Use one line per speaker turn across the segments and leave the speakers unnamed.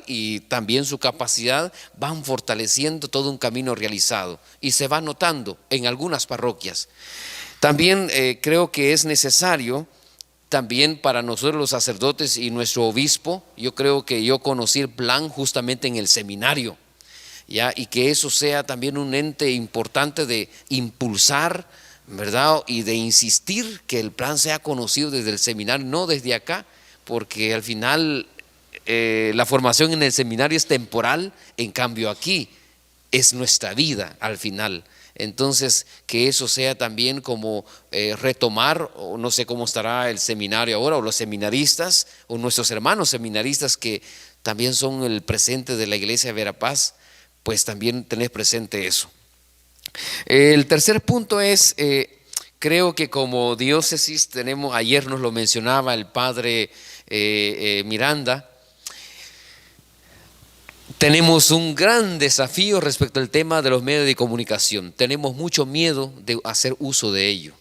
y también su capacidad van fortaleciendo todo un camino realizado y se va notando en algunas parroquias. También creo que es necesario, también para nosotros los sacerdotes y nuestro obispo, yo creo que yo conocí el plan justamente en el seminario, ¿ya? Y que eso sea también un ente importante de impulsar, ¿verdad? Y de insistir que el plan sea conocido desde el seminario, no desde acá, porque al final la formación en el seminario es temporal, en cambio aquí es nuestra vida al final. Entonces, que eso sea también como retomar, o no sé cómo estará el seminario ahora, o los seminaristas, o nuestros hermanos seminaristas que también son el presente de la iglesia de Verapaz, pues también tener presente eso. El tercer punto es, creo que como diócesis tenemos, ayer nos lo mencionaba el padre Miranda, tenemos un gran desafío respecto al tema de los medios de comunicación. Tenemos mucho miedo de hacer uso de ello,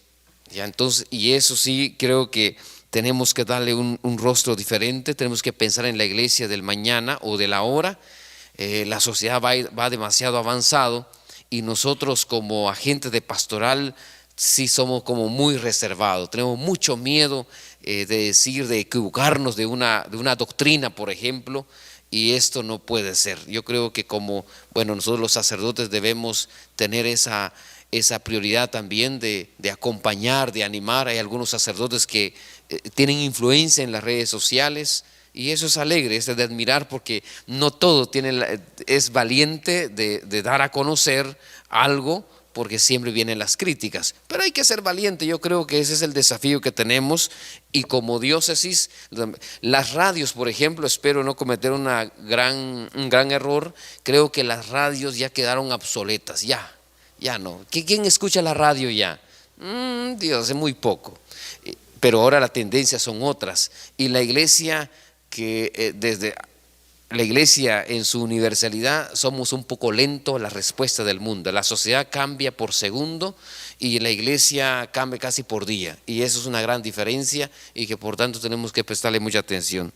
¿ya? Entonces, y eso sí creo que tenemos que darle un rostro diferente. Tenemos que pensar en la iglesia del mañana o de la hora. La sociedad va demasiado avanzado y nosotros como agentes de pastoral sí somos como muy reservados. Tenemos mucho miedo de equivocarnos de una doctrina, por ejemplo. Y esto no puede ser. Yo creo que como, bueno, nosotros los sacerdotes debemos tener esa prioridad también de acompañar, de animar. Hay algunos sacerdotes que tienen influencia en las redes sociales y eso es alegre, es de admirar, porque no todo es valiente de dar a conocer algo, porque siempre vienen las críticas, pero hay que ser valiente. Yo creo que ese es el desafío que tenemos, y como diócesis, las radios, por ejemplo, espero no cometer un gran error. Creo que las radios ya quedaron obsoletas, ya no. ¿Quién escucha la radio ya? Dios, es muy poco, pero ahora las tendencias son otras, y la iglesia desde la iglesia en su universalidad somos un poco lentos a la respuesta del mundo. La sociedad cambia por segundo y la iglesia cambia casi por día, y eso es una gran diferencia y que por tanto tenemos que prestarle mucha atención.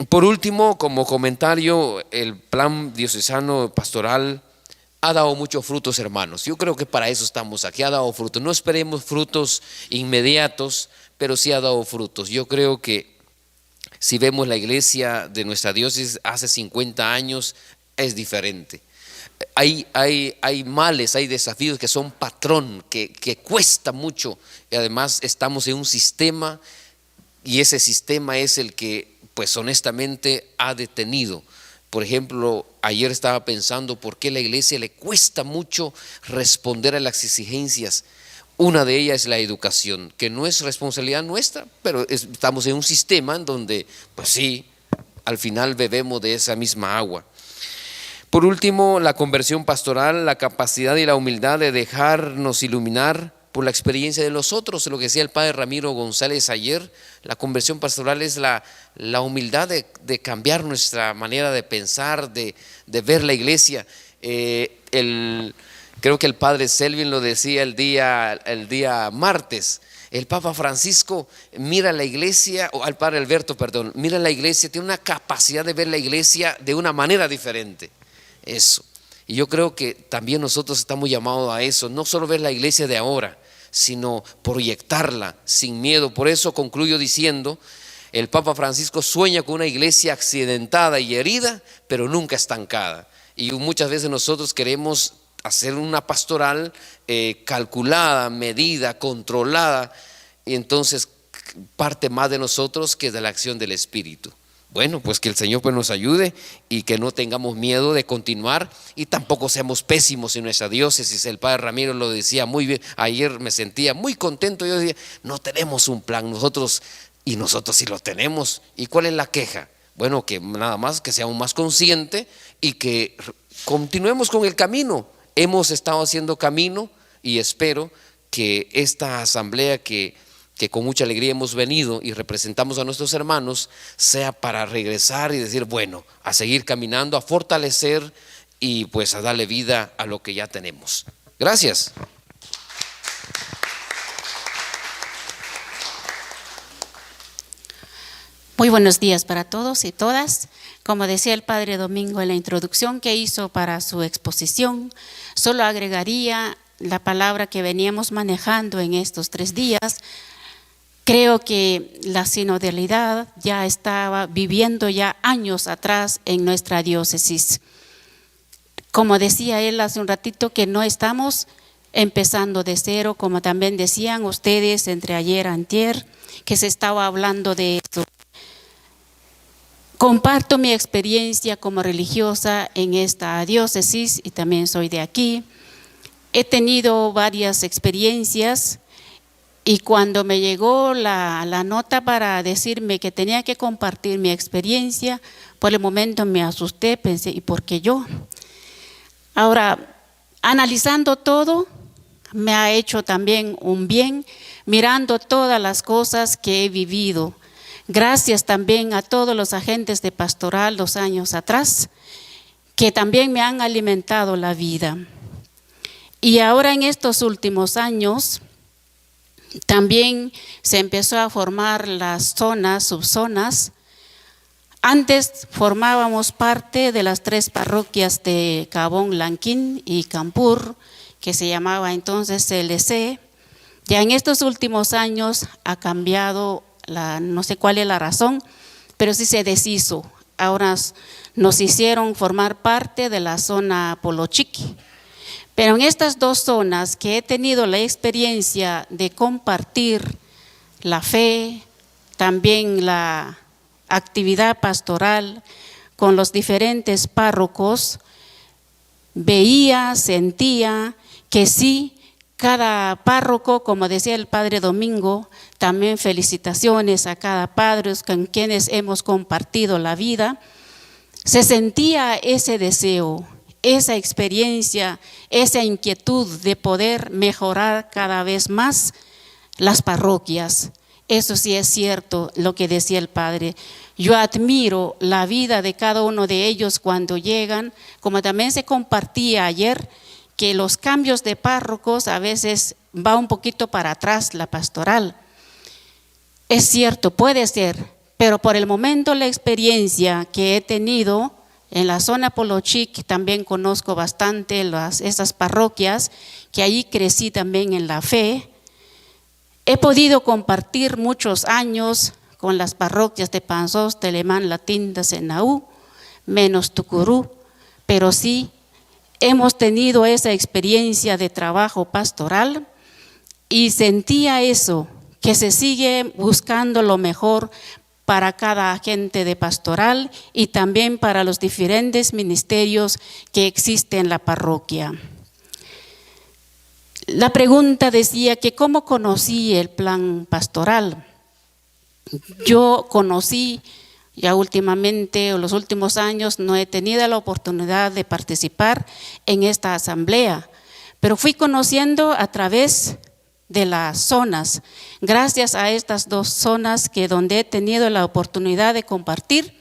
Por último, como comentario, el plan diocesano pastoral ha dado muchos frutos, hermanos. Yo creo que para eso estamos aquí. Ha dado frutos. No esperemos frutos inmediatos, pero sí ha dado frutos. Yo creo que si vemos la iglesia de nuestra diócesis hace 50 años, es diferente. Hay males, hay desafíos que son patrón, que cuesta mucho, y además estamos en un sistema, y ese sistema es el que, pues honestamente, ha detenido. Por ejemplo, ayer estaba pensando por qué a la iglesia le cuesta mucho responder a las exigencias. Una de ellas es la educación, que no es responsabilidad nuestra, pero estamos en un sistema en donde, pues sí, al final bebemos de esa misma agua. Por último, la conversión pastoral, la capacidad y la humildad de dejarnos iluminar por la experiencia de los otros. Lo que decía el padre Ramiro González ayer, la conversión pastoral es la humildad de cambiar nuestra manera de pensar, de ver la iglesia. Creo que el padre Selvin lo decía el día martes. El Papa Francisco mira la iglesia, o al padre Alberto, perdón, mira la iglesia, tiene una capacidad de ver la iglesia de una manera diferente. Eso. Y yo creo que también nosotros estamos llamados a eso, no solo ver la iglesia de ahora, sino proyectarla sin miedo. Por eso concluyo diciendo, el Papa Francisco sueña con una iglesia accidentada y herida, pero nunca estancada. Y muchas veces nosotros queremos hacer una pastoral calculada, medida, controlada, y entonces parte más de nosotros que de la acción del Espíritu. Bueno, pues que el Señor pues nos ayude y que no tengamos miedo de continuar, y tampoco seamos pésimos en nuestra diócesis. El padre Ramiro lo decía muy bien, ayer me sentía muy contento. Yo decía, no tenemos un plan nosotros sí lo tenemos. ¿Y cuál es la queja? Bueno, que nada más que seamos más conscientes y que continuemos con el camino. Hemos estado haciendo camino, y espero que esta asamblea que con mucha alegría hemos venido y representamos a nuestros hermanos, sea para regresar y decir, bueno, a seguir caminando, a fortalecer y pues a darle vida a lo que ya tenemos. Gracias.
Muy buenos días para todos y todas. Como decía el Padre Domingo en la introducción que hizo para su exposición, solo agregaría la palabra que veníamos manejando en estos 3 días. Creo que la sinodalidad ya estaba viviendo ya años atrás en nuestra diócesis. Como decía él hace un ratito, que no estamos empezando de cero, como también decían ustedes entre ayer y antier, que se estaba hablando de esto. Comparto mi experiencia como religiosa en esta diócesis y también soy de aquí. He tenido varias experiencias y cuando me llegó la nota para decirme que tenía que compartir mi experiencia, por el momento me asusté, pensé, ¿y por qué yo? Ahora, analizando todo, me ha hecho también un bien, mirando todas las cosas que he vivido. Gracias también a todos los agentes de pastoral 2 años atrás, que también me han alimentado la vida. Y ahora en estos últimos años, también se empezó a formar las zonas, subzonas. Antes formábamos parte de las 3 parroquias de Cabón, Lanquín y Campur, que se llamaba entonces CLC. Ya en estos últimos años ha cambiado, no sé cuál es la razón, pero sí se deshizo. Ahora nos hicieron formar parte de la zona Polochiqui. Pero en estas 2 zonas que he tenido la experiencia de compartir la fe, también la actividad pastoral con los diferentes párrocos, veía, sentía que sí, cada párroco, como decía el Padre Domingo, también felicitaciones a cada padre con quienes hemos compartido la vida, se sentía ese deseo, esa experiencia, esa inquietud de poder mejorar cada vez más las parroquias. Eso sí es cierto lo que decía el Padre. Yo admiro la vida de cada uno de ellos cuando llegan, como también se compartía ayer, que los cambios de párrocos a veces va un poquito para atrás la pastoral. Es cierto, puede ser, pero por el momento la experiencia que he tenido en la zona Polochic, también conozco bastante esas parroquias, que allí crecí también en la fe. He podido compartir muchos años con las parroquias de Panzós, Telemán, La Tinta, Senaú, menos Tucurú, pero sí hemos tenido esa experiencia de trabajo pastoral y sentía eso, que se sigue buscando lo mejor para cada agente de pastoral y también para los diferentes ministerios que existen en la parroquia. La pregunta decía que ¿cómo conocí el plan pastoral? Yo conocí ya últimamente, o los últimos años, no he tenido la oportunidad de participar en esta asamblea, pero fui conociendo a través de las zonas, gracias a estas 2 zonas que donde he tenido la oportunidad de compartir.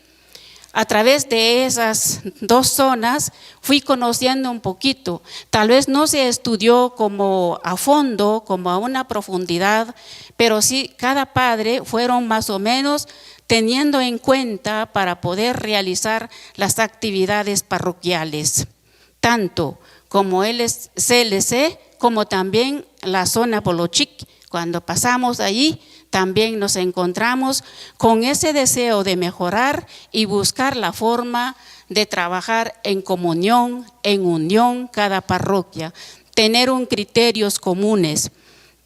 A través de esas 2 zonas fui conociendo un poquito, tal vez no se estudió como a fondo, como a una profundidad, pero sí cada padre fueron más o menos teniendo en cuenta para poder realizar las actividades parroquiales, tanto como el CLC como también la zona Polochic. Cuando pasamos allí también nos encontramos con ese deseo de mejorar y buscar la forma de trabajar en comunión, en unión cada parroquia, tener criterios comunes.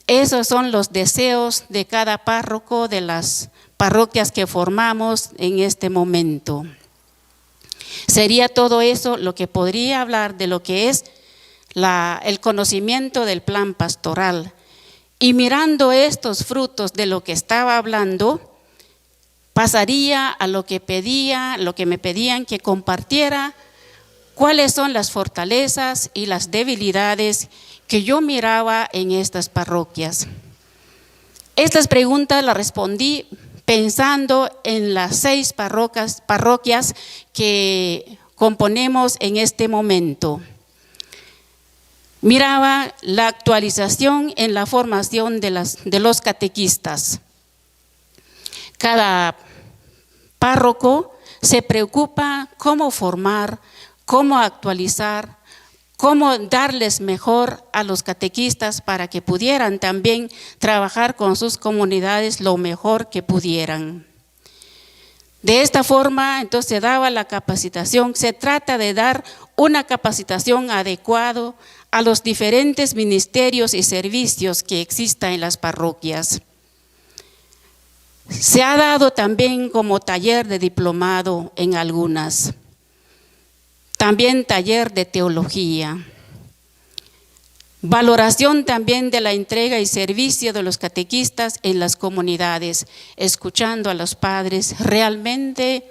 Esos son los deseos de cada párroco de las parroquias que formamos en este momento. Sería todo eso lo que podría hablar de lo que es el conocimiento del plan pastoral. Y mirando estos frutos de lo que estaba hablando, pasaría a lo que me pedían que compartiera cuáles son las fortalezas y las debilidades que yo miraba en estas parroquias. Estas preguntas las respondí pensando en las 6 parroquias que componemos en este momento. Miraba la actualización en la formación de los catequistas. Cada párroco se preocupa cómo formar, cómo actualizar, cómo darles mejor a los catequistas para que pudieran también trabajar con sus comunidades lo mejor que pudieran. De esta forma, entonces, se daba la capacitación. Se trata de dar una capacitación adecuada a los diferentes ministerios y servicios que existan en las parroquias. Se ha dado también como taller de diplomado en algunas. También taller de teología. Valoración también de la entrega y servicio de los catequistas en las comunidades, escuchando a los padres. Realmente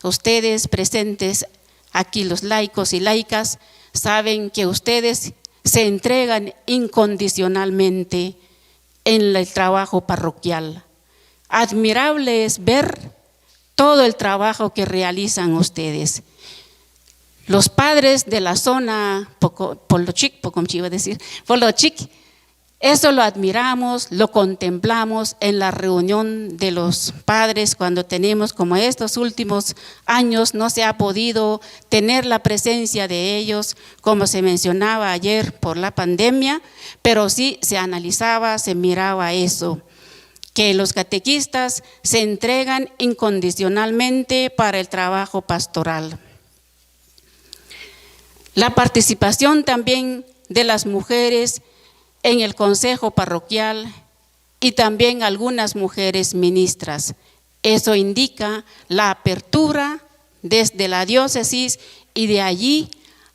ustedes presentes aquí, los laicos y laicas, saben que ustedes se entregan incondicionalmente en el trabajo parroquial. Admirable es ver todo el trabajo que realizan ustedes. Los padres de la zona Polochic, eso lo admiramos, lo contemplamos en la reunión de los padres cuando tenemos, como estos últimos años no se ha podido tener la presencia de ellos, como se mencionaba ayer por la pandemia, pero sí se analizaba, se miraba eso, que los catequistas se entregan incondicionalmente para el trabajo pastoral. La participación también de las mujeres en el consejo parroquial y también algunas mujeres ministras. Eso indica la apertura desde la diócesis y de allí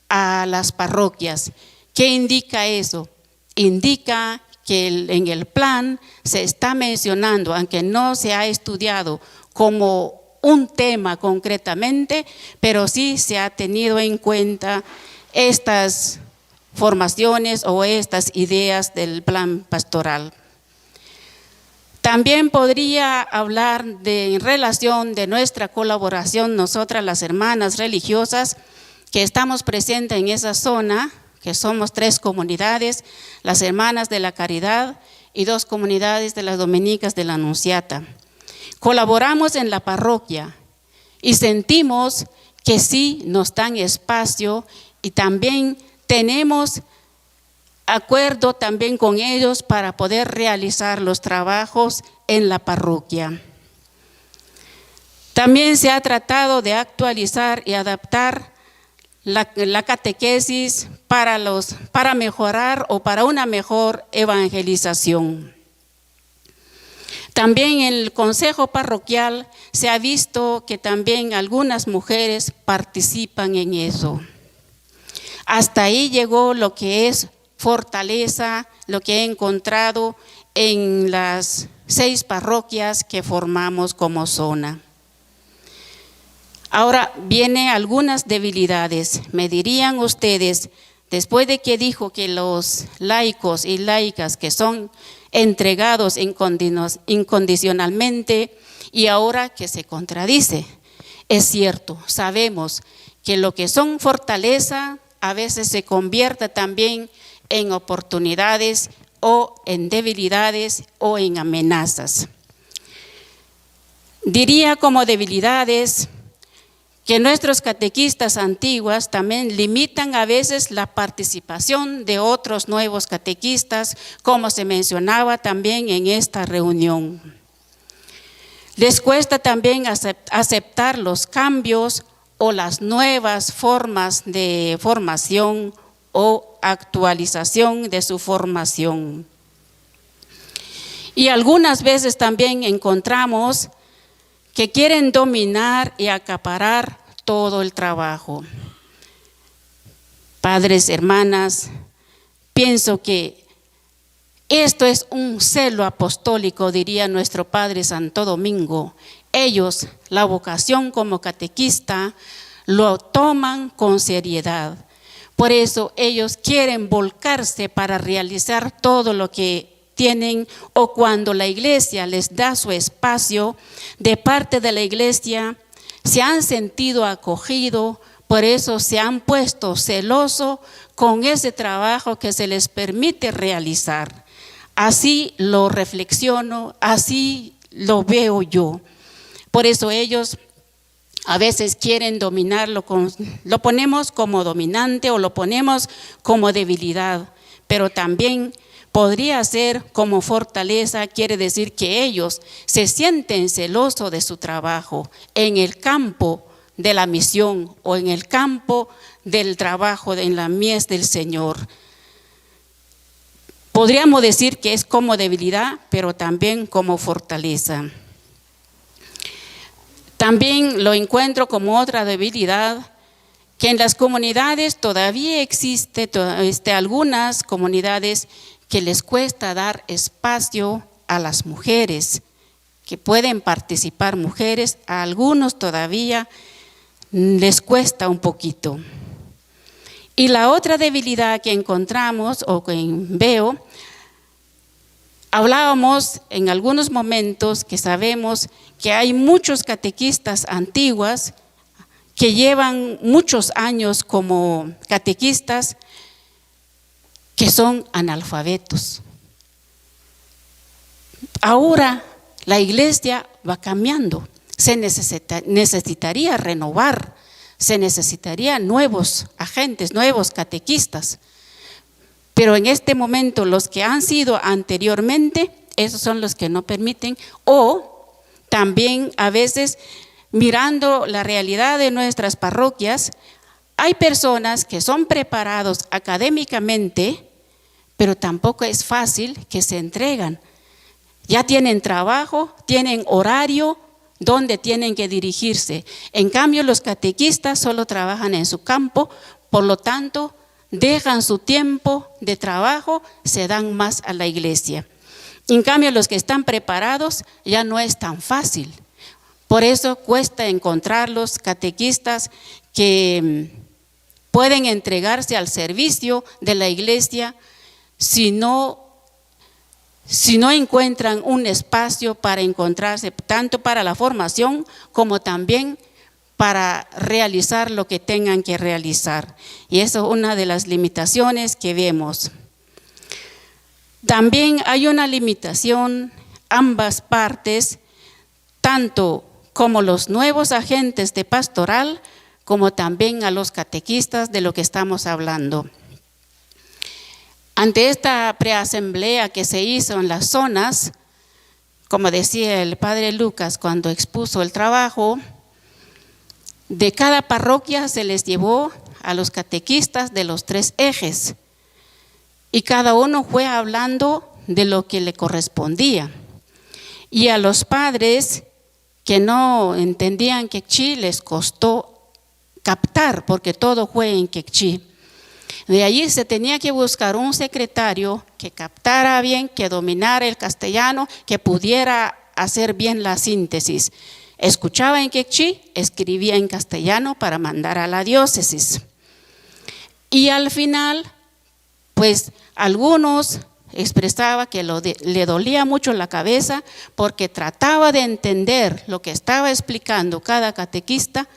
a las parroquias. ¿Qué indica eso? Indica que en el plan se está mencionando, aunque no se ha estudiado como un tema concretamente, pero sí se ha tenido en cuenta estas formaciones o estas ideas del plan pastoral. También podría hablar en relación de nuestra colaboración, nosotras las hermanas religiosas que estamos presentes en esa zona, que somos 3 comunidades, las hermanas de la Caridad y 2 comunidades de las dominicas de la Anunciata. Colaboramos en la parroquia y sentimos que sí nos dan espacio y también tenemos acuerdo también con ellos para poder realizar los trabajos en la parroquia. También se ha tratado de actualizar y adaptar la catequesis para mejorar o para una mejor evangelización. También en el consejo parroquial se ha visto que también algunas mujeres participan en eso. Hasta ahí llegó lo que es fortaleza, lo que he encontrado en las 6 parroquias que formamos como zona. Ahora vienen algunas debilidades. Me dirían ustedes, después de que dijo que los laicos y laicas que son entregados incondicionalmente, y ahora que se contradice. Es cierto, sabemos que lo que son fortaleza a veces se convierte también en oportunidades o en debilidades o en amenazas. Diría como debilidades que nuestros catequistas antiguas también limitan a veces la participación de otros nuevos catequistas, como se mencionaba también en esta reunión. Les cuesta también aceptar los cambios o las nuevas formas de formación o actualización de su formación. Y algunas veces también encontramos que quieren dominar y acaparar todo el trabajo. Padres, hermanas, pienso que esto es un celo apostólico, diría nuestro Padre Santo Domingo. Ellos, la vocación como catequista, lo toman con seriedad. Por eso ellos quieren volcarse para realizar todo lo que tienen, o cuando la iglesia les da su espacio, de parte de la iglesia se han sentido acogidos, por eso se han puesto celosos con ese trabajo que se les permite realizar. Así lo reflexiono, así lo veo yo. Por eso ellos a veces quieren dominarlo, lo ponemos como dominante o lo ponemos como debilidad, pero también podría ser como fortaleza. Quiere decir que ellos se sienten celosos de su trabajo en el campo de la misión o en el campo del trabajo en la mies del Señor. Podríamos decir que es como debilidad, pero también como fortaleza. También lo encuentro como otra debilidad, que en las comunidades todavía existe algunas comunidades que les cuesta dar espacio a las mujeres, que pueden participar mujeres, a algunos todavía les cuesta un poquito. Y la otra debilidad que encontramos o que veo, hablábamos en algunos momentos que sabemos que hay muchos catequistas antiguas que llevan muchos años como catequistas que son analfabetos. Ahora la iglesia va cambiando, se necesitaría renovar, se necesitaría nuevos agentes, nuevos catequistas. Pero en este momento los que han sido anteriormente, esos son los que no permiten, o también a veces mirando la realidad de nuestras parroquias, hay personas que son preparados académicamente, pero tampoco es fácil que se entregan. Ya tienen trabajo, tienen horario donde tienen que dirigirse. En cambio, los catequistas solo trabajan en su campo, por lo tanto, dejan su tiempo de trabajo, se dan más a la iglesia. En cambio, los que están preparados ya no es tan fácil. Por eso cuesta encontrar los catequistas que pueden entregarse al servicio de la iglesia si no encuentran un espacio para encontrarse, tanto para la formación como también para realizar lo que tengan que realizar. Y eso es una de las limitaciones que vemos. También hay una limitación, ambas partes, tanto como los nuevos agentes de pastoral, como también a los catequistas de lo que estamos hablando. Ante esta preasamblea que se hizo en las zonas, como decía el padre Lucas cuando expuso el trabajo, de cada parroquia se les llevó a los catequistas de los 3 ejes y cada uno fue hablando de lo que le correspondía. Y a los padres que no entendían quechí les costó captar porque todo fue en quechí. De allí se tenía que buscar un secretario que captara bien, que dominara el castellano, que pudiera hacer bien la síntesis. Escuchaba en quechí, escribía en castellano para mandar a la diócesis. Y al final, pues algunos expresaba que le dolía mucho la cabeza porque trataba de entender lo que estaba explicando cada catequista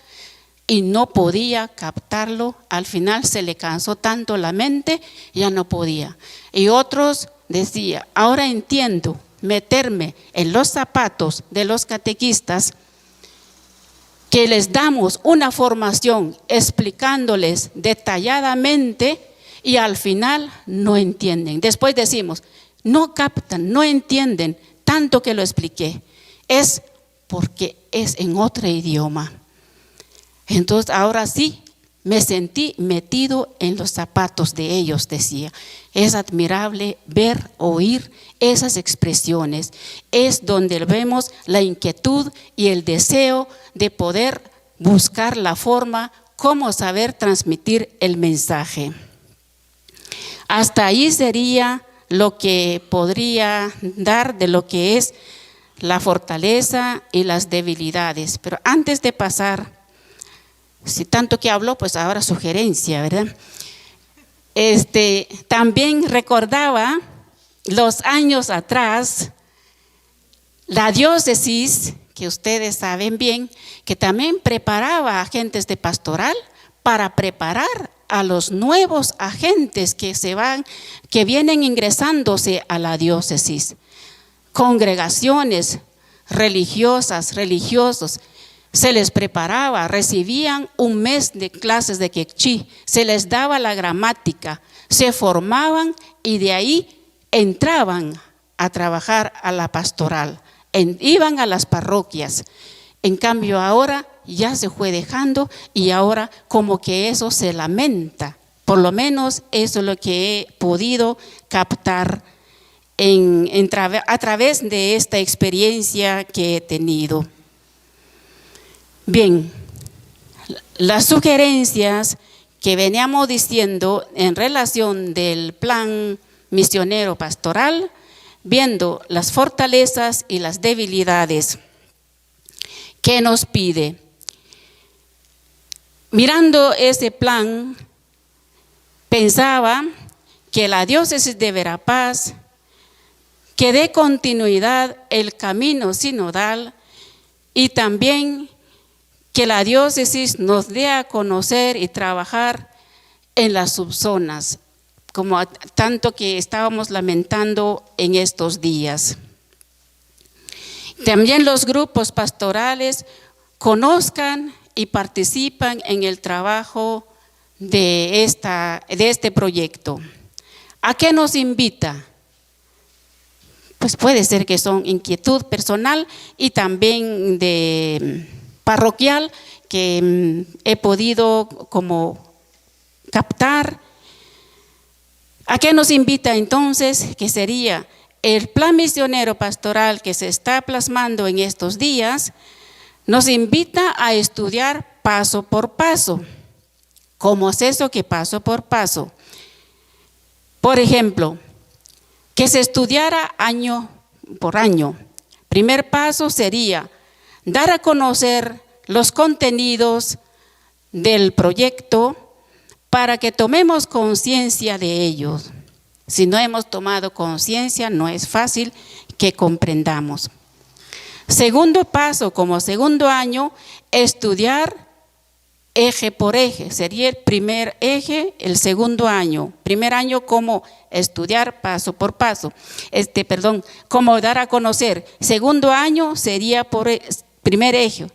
y no podía captarlo. Al final se le cansó tanto la mente, ya no podía. Y otros decían, ahora entiendo meterme en los zapatos de los catequistas, que les damos una formación explicándoles detalladamente y al final no entienden. Después decimos, no captan, no entienden tanto que lo expliqué. Es porque es en otro idioma. Entonces ahora sí, me sentí metido en los zapatos de ellos, decía. Es admirable ver, oír esas expresiones. Es donde vemos la inquietud y el deseo de poder buscar la forma, cómo saber transmitir el mensaje. Hasta ahí sería lo que podría dar de lo que es la fortaleza y las debilidades. Pero antes de pasar, si tanto que hablo, pues ahora sugerencia, ¿verdad? También recordaba los años atrás, la diócesis, que ustedes saben bien, que también preparaba agentes de pastoral para preparar a los nuevos agentes que vienen ingresándose a la diócesis. Congregaciones religiosas, religiosos, se les preparaba, recibían un mes de clases de quechí, se les daba la gramática, se formaban y de ahí entraban a trabajar a la pastoral, iban a las parroquias. En cambio ahora ya se fue dejando y ahora como que eso se lamenta. Por lo menos eso es lo que he podido captar a través de esta experiencia que he tenido. Bien, las sugerencias que veníamos diciendo en relación del plan misionero pastoral, viendo las fortalezas y las debilidades que nos pide. Mirando ese plan, pensaba que la diócesis de Verapaz, que dé continuidad el camino sinodal y también que la diócesis nos dé a conocer y trabajar en las subzonas, como tanto que estábamos lamentando en estos días. También los grupos pastorales conozcan y participan en el trabajo de este proyecto. ¿A qué nos invita? Pues puede ser que son inquietud personal y también de parroquial que he podido como captar. ¿A qué nos invita entonces? Que sería el plan misionero pastoral que se está plasmando en estos días, nos invita a estudiar paso por paso. ¿Cómo es eso que paso por paso? Por ejemplo, que se estudiara año por año. Primer paso sería dar a conocer los contenidos del proyecto para que tomemos conciencia de ellos. Si no hemos tomado conciencia, no es fácil que comprendamos. Segundo paso, como segundo año, estudiar eje por eje. Sería el primer eje, el segundo año. Primer año, como estudiar paso por paso. Como dar a conocer. Segundo año sería por primer eje.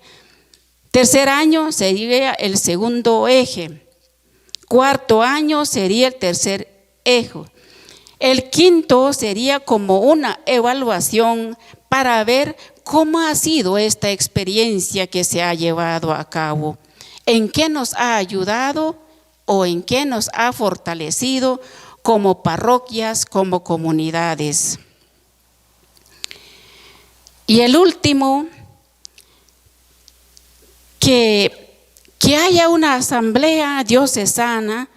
Tercer año sería el segundo eje. Cuarto año sería el tercer eje. El quinto sería como una evaluación para ver cómo ha sido esta experiencia que se ha llevado a cabo, en qué nos ha ayudado o en qué nos ha fortalecido como parroquias, como comunidades. Y el último, que haya una asamblea diocesana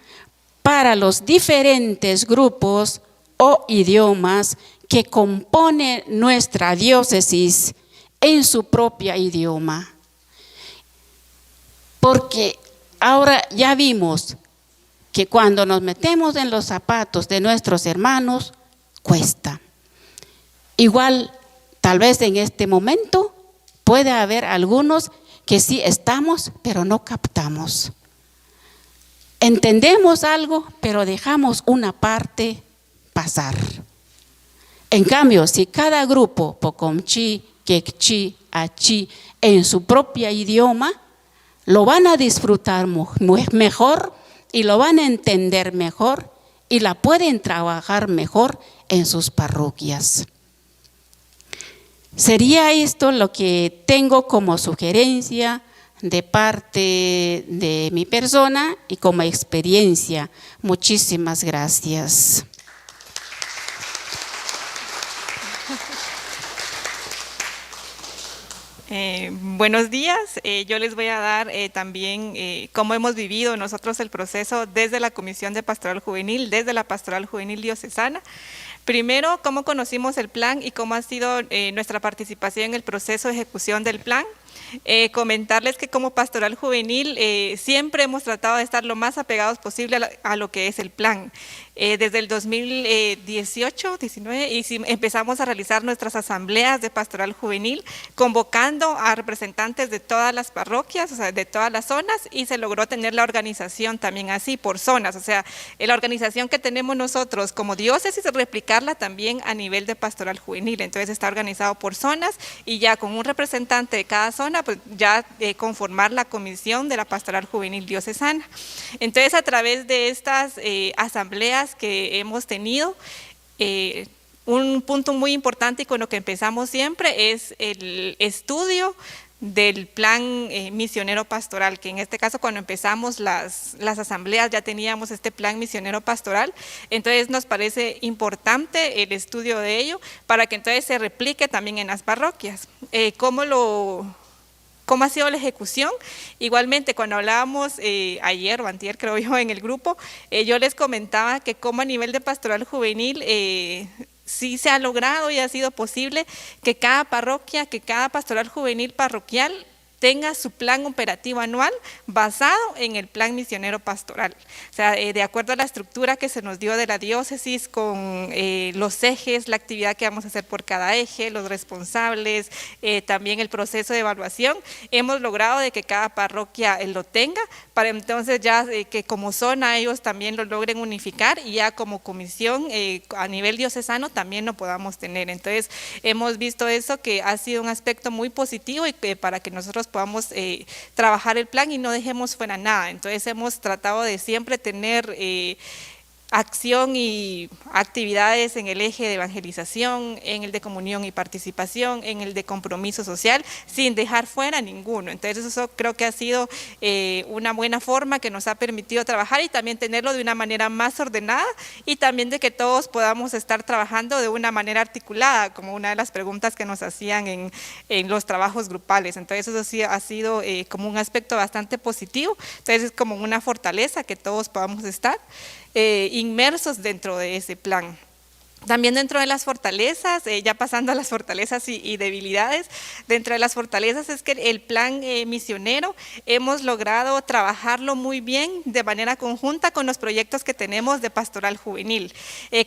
para los diferentes grupos o idiomas que compone nuestra diócesis en su propio idioma. Porque ahora ya vimos que cuando nos metemos en los zapatos de nuestros hermanos, cuesta. Igual, tal vez en este momento puede haber algunos que sí estamos, pero no captamos. Entendemos algo, pero dejamos una parte pasar. En cambio, si cada grupo, Pocomchi, Quechí, Achí, en su propio idioma, lo van a disfrutar mejor y lo van a entender mejor y la pueden trabajar mejor en sus parroquias. Sería esto lo que tengo como sugerencia de parte de mi persona y como experiencia. Muchísimas gracias.
Buenos días, yo les voy a dar también cómo hemos vivido nosotros el proceso desde la Comisión de Pastoral Juvenil, desde la Pastoral Juvenil Diocesana. Primero, cómo conocimos el plan y cómo ha sido nuestra participación en el proceso de ejecución del plan. Comentarles que como Pastoral Juvenil siempre hemos tratado de estar lo más apegados posible a lo que es el plan. Desde el 2018, 19, empezamos a realizar nuestras asambleas de Pastoral Juvenil, convocando a representantes de todas las parroquias, o sea, de todas las zonas, y se logró tener la organización también así, por zonas, o sea, la organización que tenemos nosotros como diócesis, replicarla también a nivel de Pastoral Juvenil. Entonces está organizado por zonas y ya con un representante de cada zona, pues ya conformar la comisión de la Pastoral Juvenil Diocesana. Entonces, a través de estas asambleas que hemos tenido, un punto muy importante y con lo que empezamos siempre es el estudio del plan misionero pastoral, que en este caso cuando empezamos las asambleas ya teníamos este plan misionero pastoral, entonces nos parece importante el estudio de ello para que entonces se replique también en las parroquias. ¿Cómo ha sido la ejecución? Igualmente, cuando hablábamos ayer o antier, creo yo, en el grupo, yo les comentaba que como a nivel de Pastoral Juvenil sí se ha logrado y ha sido posible que cada parroquia, que cada Pastoral Juvenil parroquial tenga su plan operativo anual basado en el plan misionero pastoral. O sea, de acuerdo a la estructura que se nos dio de la diócesis con los ejes, la actividad que vamos a hacer por cada eje, los responsables, también el proceso de evaluación, hemos logrado de que cada parroquia lo tenga, para entonces ya que como zona ellos también lo logren unificar y ya como comisión a nivel diocesano también lo podamos tener. Entonces hemos visto eso que ha sido un aspecto muy positivo y que para que nosotros podamos trabajar el plan y no dejemos fuera nada. Entonces hemos tratado de siempre tener acción y actividades en el eje de evangelización, en el de comunión y participación, en el de compromiso social, sin dejar fuera ninguno. Entonces eso creo que ha sido una buena forma que nos ha permitido trabajar y también tenerlo de una manera más ordenada y también de que todos podamos estar trabajando de una manera articulada, como una de las preguntas que nos hacían en los trabajos grupales. Entonces eso sí ha sido como un aspecto bastante positivo, entonces es como una fortaleza que todos podamos estar inmersos dentro de ese plan. También dentro de las fortalezas, ya pasando a las fortalezas y debilidades, dentro de las fortalezas es que el plan misionero hemos logrado trabajarlo muy bien de manera conjunta con los proyectos que tenemos de Pastoral Juvenil.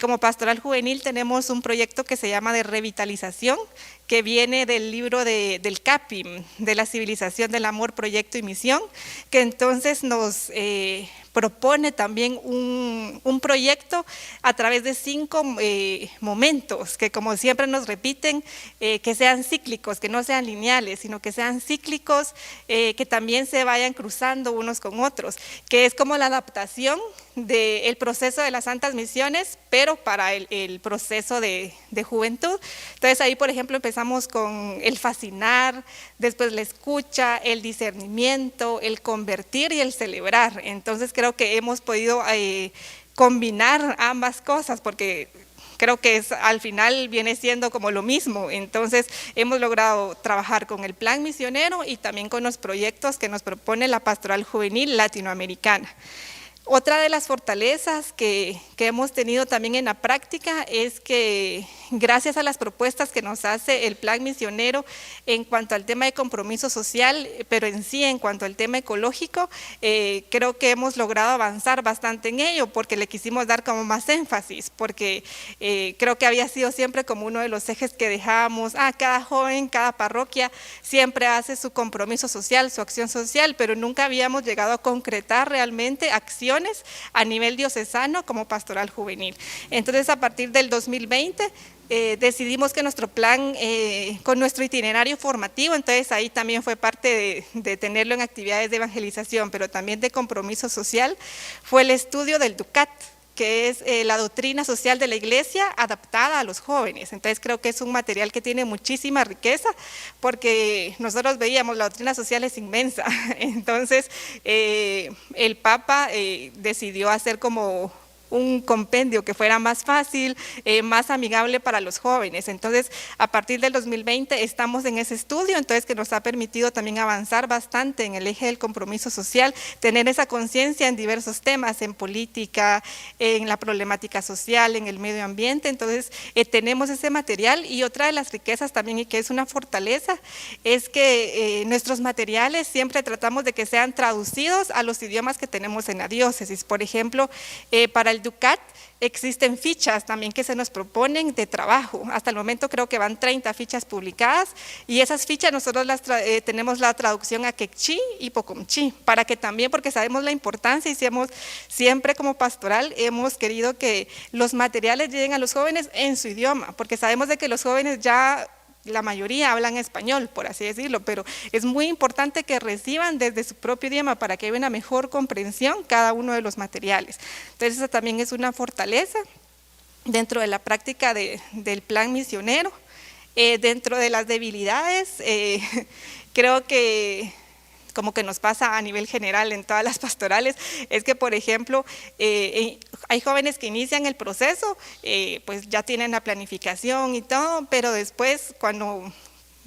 Como Pastoral Juvenil tenemos un proyecto que se llama de revitalización, que viene del libro del CAPIM, de la civilización del amor, proyecto y misión, que entonces nos propone también un proyecto a través de 5 momentos, que como siempre nos repiten, que sean cíclicos, que no sean lineales, sino que sean cíclicos, que también se vayan cruzando unos con otros, que es como la adaptación del proceso de las santas misiones, pero para el proceso de juventud. Entonces ahí, por ejemplo, empezamos con el fascinar, después la escucha, el discernimiento, el convertir y el celebrar. Entonces creo que hemos podido combinar ambas cosas, porque creo que al final viene siendo como lo mismo. Entonces hemos logrado trabajar con el plan misionero y también con los proyectos que nos propone la Pastoral Juvenil Latinoamericana. Otra de las fortalezas que hemos tenido también en la práctica es que gracias a las propuestas que nos hace el plan misionero en cuanto al tema de compromiso social, pero en sí en cuanto al tema ecológico, creo que hemos logrado avanzar bastante en ello porque le quisimos dar como más énfasis, porque creo que había sido siempre como uno de los ejes que dejábamos, cada joven, cada parroquia siempre hace su compromiso social, su acción social, pero nunca habíamos llegado a concretar realmente acciones a nivel diocesano como Pastoral Juvenil. Entonces a partir del 2020 decidimos que nuestro plan, con nuestro itinerario formativo, entonces ahí también fue parte de tenerlo en actividades de evangelización, pero también de compromiso social, fue el estudio del DUCAT, que es la doctrina social de la Iglesia adaptada a los jóvenes. Entonces creo que es un material que tiene muchísima riqueza, porque nosotros veíamos la doctrina social es inmensa. Entonces el Papa decidió hacer como un compendio que fuera más fácil, más amigable para los jóvenes. Entonces, a partir del 2020 estamos en ese estudio, entonces que nos ha permitido también avanzar bastante en el eje del compromiso social, tener esa conciencia en diversos temas, en política, en la problemática social, en el medio ambiente. Entonces, tenemos ese material, y otra de las riquezas también, y que es una fortaleza, es que nuestros materiales siempre tratamos de que sean traducidos a los idiomas que tenemos en la diócesis. Por ejemplo, para el DUCAT existen fichas también que se nos proponen de trabajo. Hasta el momento creo que van 30 fichas publicadas, y esas fichas nosotros tenemos la traducción a quechí y pocomchí, para que también, porque sabemos la importancia y siempre como pastoral hemos querido que los materiales lleguen a los jóvenes en su idioma, porque sabemos de que los jóvenes ya la mayoría hablan español, por así decirlo, pero es muy importante que reciban desde su propio idioma para que haya una mejor comprensión cada uno de los materiales. Entonces, esa también es una fortaleza dentro de la práctica del plan misionero. Dentro de las debilidades, creo que como que nos pasa a nivel general en todas las pastorales, es que, por ejemplo, hay jóvenes que inician el proceso, pues ya tienen la planificación y todo, pero después cuando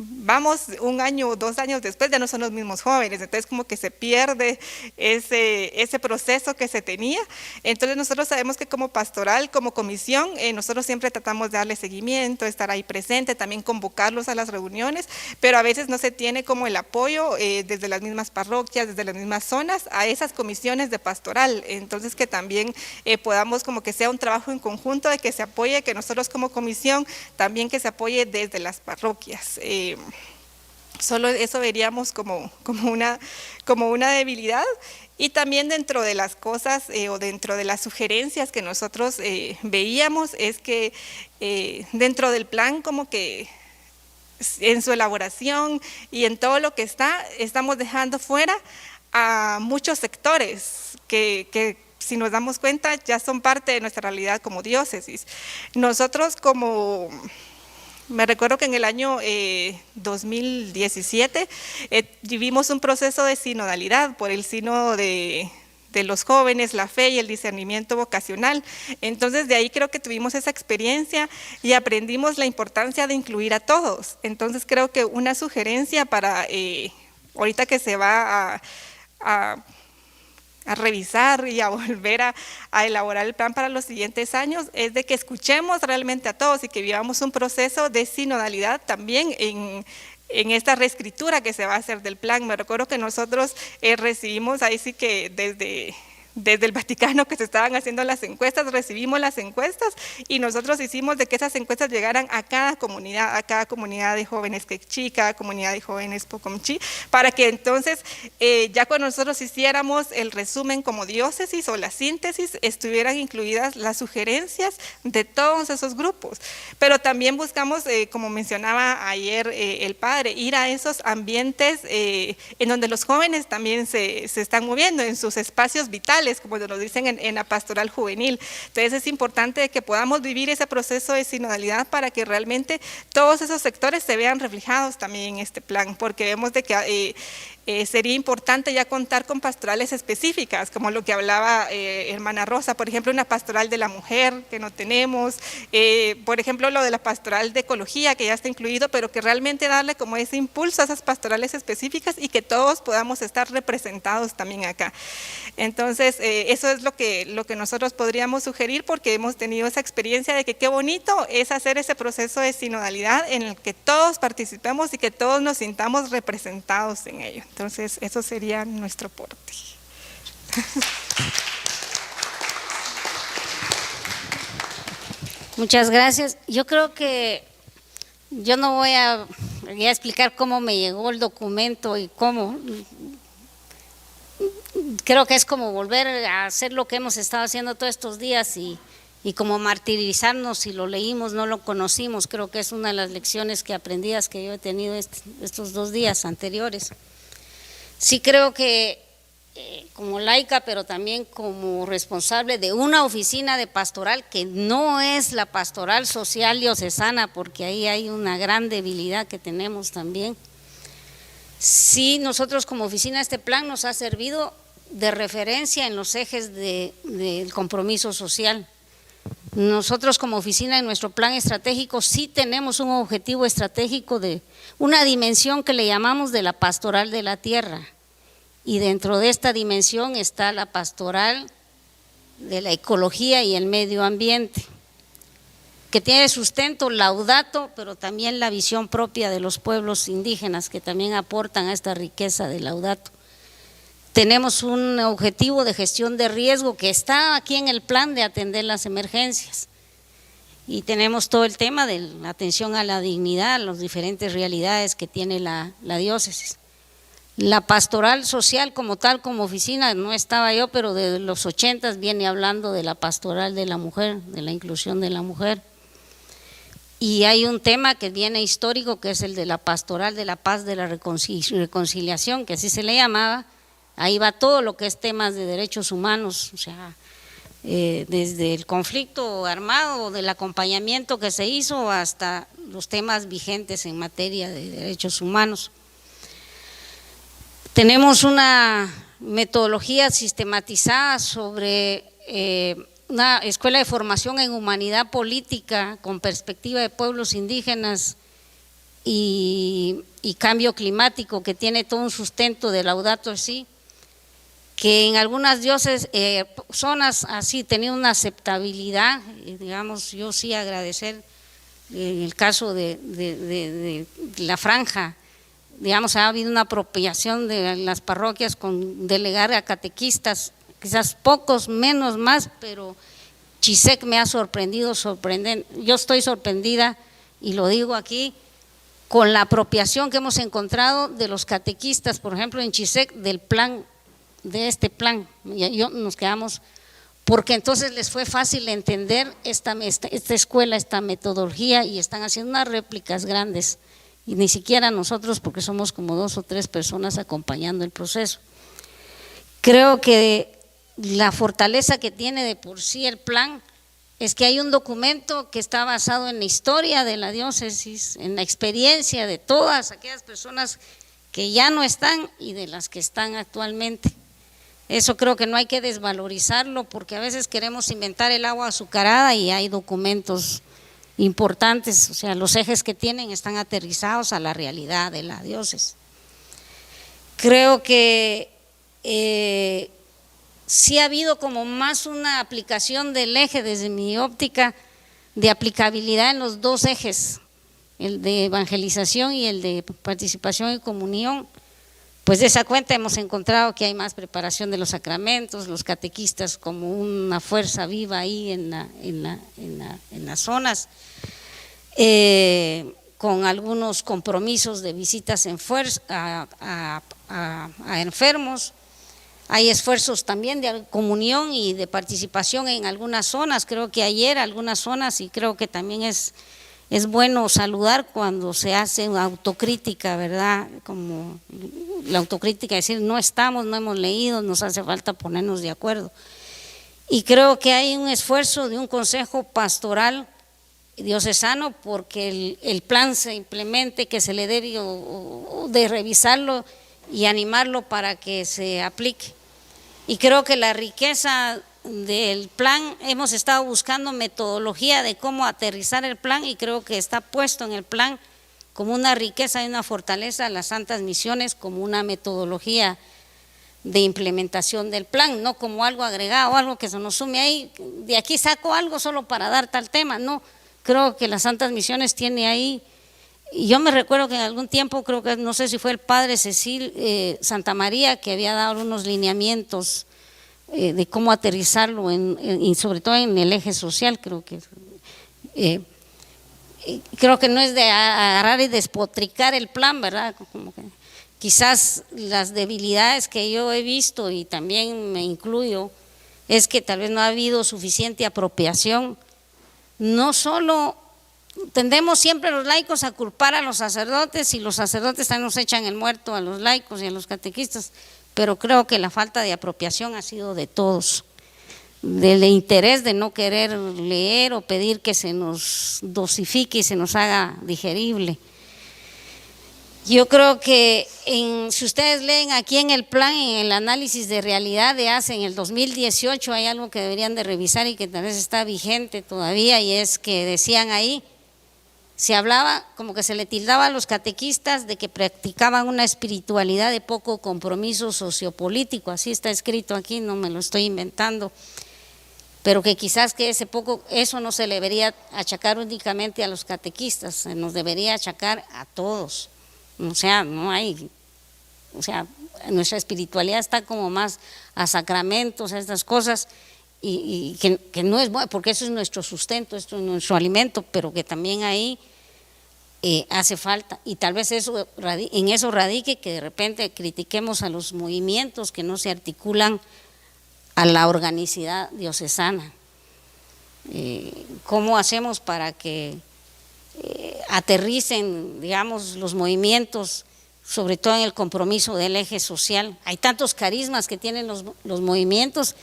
vamos 1 año o 2 años después ya no son los mismos jóvenes, entonces como que se pierde ese proceso que se tenía. Entonces nosotros sabemos que como pastoral, como comisión, nosotros siempre tratamos de darle seguimiento, estar ahí presente, también convocarlos a las reuniones, pero a veces no se tiene como el apoyo desde las mismas parroquias, desde las mismas zonas, a esas comisiones de pastoral. Entonces que también podamos como que sea un trabajo en conjunto, de que se apoye, que nosotros como comisión también que se apoye desde las parroquias. Solo eso veríamos como una debilidad. Y también dentro de las cosas o dentro de las sugerencias que nosotros veíamos, es que dentro del plan, como que en su elaboración y en todo lo que estamos dejando fuera a muchos sectores que si nos damos cuenta ya son parte de nuestra realidad como diócesis. Nosotros me recuerdo que en el año 2017 vivimos un proceso de sinodalidad por el sínodo de los jóvenes, la fe y el discernimiento vocacional. Entonces de ahí creo que tuvimos esa experiencia y aprendimos la importancia de incluir a todos. Entonces creo que una sugerencia para ahorita que se va a revisar y a volver a elaborar el plan para los siguientes años, es de que escuchemos realmente a todos y que vivamos un proceso de sinodalidad también en esta reescritura que se va a hacer del plan. Me recuerdo que nosotros recibimos, ahí sí que desde el Vaticano, que se estaban haciendo las encuestas, recibimos las encuestas y nosotros hicimos de que esas encuestas llegaran a cada comunidad de jóvenes quechí, cada comunidad de jóvenes pocomchí, para que entonces ya cuando nosotros hiciéramos el resumen como diócesis o la síntesis, estuvieran incluidas las sugerencias de todos esos grupos. Pero también buscamos, como mencionaba ayer el padre, ir a esos ambientes en donde los jóvenes también se están moviendo, en sus espacios vitales, como nos dicen en la pastoral juvenil. Entonces es importante que podamos vivir ese proceso de sinodalidad para que realmente todos esos sectores se vean reflejados también en este plan, porque vemos de que sería importante ya contar con pastorales específicas, como lo que hablaba hermana Rosa, por ejemplo, una pastoral de la mujer que no tenemos, por ejemplo, lo de la pastoral de ecología que ya está incluido, pero que realmente darle como ese impulso a esas pastorales específicas y que todos podamos estar representados también acá. Entonces, eso es lo que nosotros podríamos sugerir, porque hemos tenido esa experiencia de que qué bonito es hacer ese proceso de sinodalidad en el que todos participemos y que todos nos sintamos representados en ello. Entonces, eso sería nuestro aporte.
Muchas gracias. Yo creo que yo no voy a explicar cómo me llegó el documento y cómo. Creo que es como volver a hacer lo que hemos estado haciendo todos estos días y como martirizarnos si lo leímos, no lo conocimos. Creo que es una de las lecciones que aprendidas que yo he tenido estos 2 días anteriores. Sí creo que como laica, pero también como responsable de una oficina de pastoral que no es la pastoral social diocesana, porque ahí hay una gran debilidad que tenemos también. Sí, nosotros como oficina este plan nos ha servido de referencia en los ejes del compromiso social. Nosotros como oficina en nuestro plan estratégico sí tenemos un objetivo estratégico de una dimensión que le llamamos de la pastoral de la tierra, y dentro de esta dimensión está la pastoral de la ecología y el medio ambiente, que tiene sustento laudato, pero también la visión propia de los pueblos indígenas que también aportan a esta riqueza de laudato. Tenemos un objetivo de gestión de riesgo que está aquí en el plan de atender las emergencias, y tenemos todo el tema de la atención a la dignidad, las diferentes realidades que tiene la diócesis. La pastoral social como tal, como oficina, no estaba yo, pero de los 80 viene hablando de la pastoral de la mujer, de la inclusión de la mujer. Y hay un tema que viene histórico, que es el de la pastoral de la paz, de la reconciliación, que así se le llamaba. Ahí va todo lo que es temas de derechos humanos, o sea, desde el conflicto armado, del acompañamiento que se hizo, hasta los temas vigentes en materia de derechos humanos. Tenemos una metodología sistematizada sobre una escuela de formación en humanidad política con perspectiva de pueblos indígenas y cambio climático, que tiene todo un sustento de Laudato Si, que en algunas diócesis, zonas así tenía una aceptabilidad, digamos, yo sí agradecer en el caso de la franja. Digamos, ha habido una apropiación de las parroquias con delegar a catequistas, quizás pocos, menos, más, pero Chisec me ha sorprendido, yo estoy sorprendida, y lo digo aquí, con la apropiación que hemos encontrado de los catequistas, por ejemplo en Chisec, del plan, de este plan. Nos quedamos, porque entonces les fue fácil entender esta escuela, esta metodología, y están haciendo unas réplicas grandes. Y ni siquiera nosotros, porque somos como 2 o 3 personas acompañando el proceso. Creo que la fortaleza que tiene de por sí el plan es que hay un documento que está basado en la historia de la diócesis, en la experiencia de todas aquellas personas que ya no están y de las que están actualmente. Eso creo que no hay que desvalorizarlo, porque a veces queremos inventar el agua azucarada y hay documentos importantes, o sea, los ejes que tienen están aterrizados a la realidad de la diócesis. Creo que sí ha habido como más una aplicación del eje, desde mi óptica, de aplicabilidad en los 2 ejes, el de evangelización y el de participación y comunión. Pues de esa cuenta hemos encontrado que hay más preparación de los sacramentos, los catequistas como una fuerza viva ahí en las zonas, con algunos compromisos de visitas a enfermos. Hay esfuerzos también de comunión y de participación en algunas zonas, creo que ayer algunas zonas, y creo que también es bueno saludar cuando se hace una autocrítica, ¿verdad? Como la autocrítica, decir, no hemos leído, nos hace falta ponernos de acuerdo. Y creo que hay un esfuerzo de un consejo pastoral diocesano porque el plan se implemente, que se le debe de revisarlo y animarlo para que se aplique. Y creo que la riqueza del plan, hemos estado buscando metodología de cómo aterrizar el plan, y creo que está puesto en el plan como una riqueza y una fortaleza las santas misiones, como una metodología de implementación del plan, no como algo agregado, algo que se nos sume ahí, de aquí saco algo solo para dar tal tema, no, creo que las santas misiones tiene ahí. Y yo me recuerdo que en algún tiempo, creo que no sé si fue el padre Cecil Santa María, que había dado unos lineamientos de cómo aterrizarlo y sobre todo en el eje social. Creo que no es de agarrar y despotricar el plan, ¿verdad? Como que quizás las debilidades que yo he visto, y también me incluyo, es que tal vez no ha habido suficiente apropiación. No solo tendemos siempre los laicos a culpar a los sacerdotes, y los sacerdotes también nos echan el muerto a los laicos y a los catequistas, pero creo que la falta de apropiación ha sido de todos, del interés de no querer leer o pedir que se nos dosifique y se nos haga digerible. Yo creo que Si ustedes leen aquí en el plan, en el análisis de realidad de hace en el 2018, hay algo que deberían de revisar y que tal vez está vigente todavía, y es que decían ahí, se hablaba como que se le tildaba a los catequistas de que practicaban una espiritualidad de poco compromiso sociopolítico, así está escrito aquí, no me lo estoy inventando, pero que quizás que eso no se le debería achacar únicamente a los catequistas, se nos debería achacar a todos. O sea, nuestra espiritualidad está como más a sacramentos, a estas cosas, y que no es bueno, porque eso es nuestro sustento, esto es nuestro alimento, pero que también ahí hace falta, y tal vez en eso radique que de repente critiquemos a los movimientos que no se articulan a la organicidad diocesana. ¿Cómo hacemos para que aterricen, digamos, los movimientos, sobre todo en el compromiso del eje social? Hay tantos carismas que tienen los movimientos,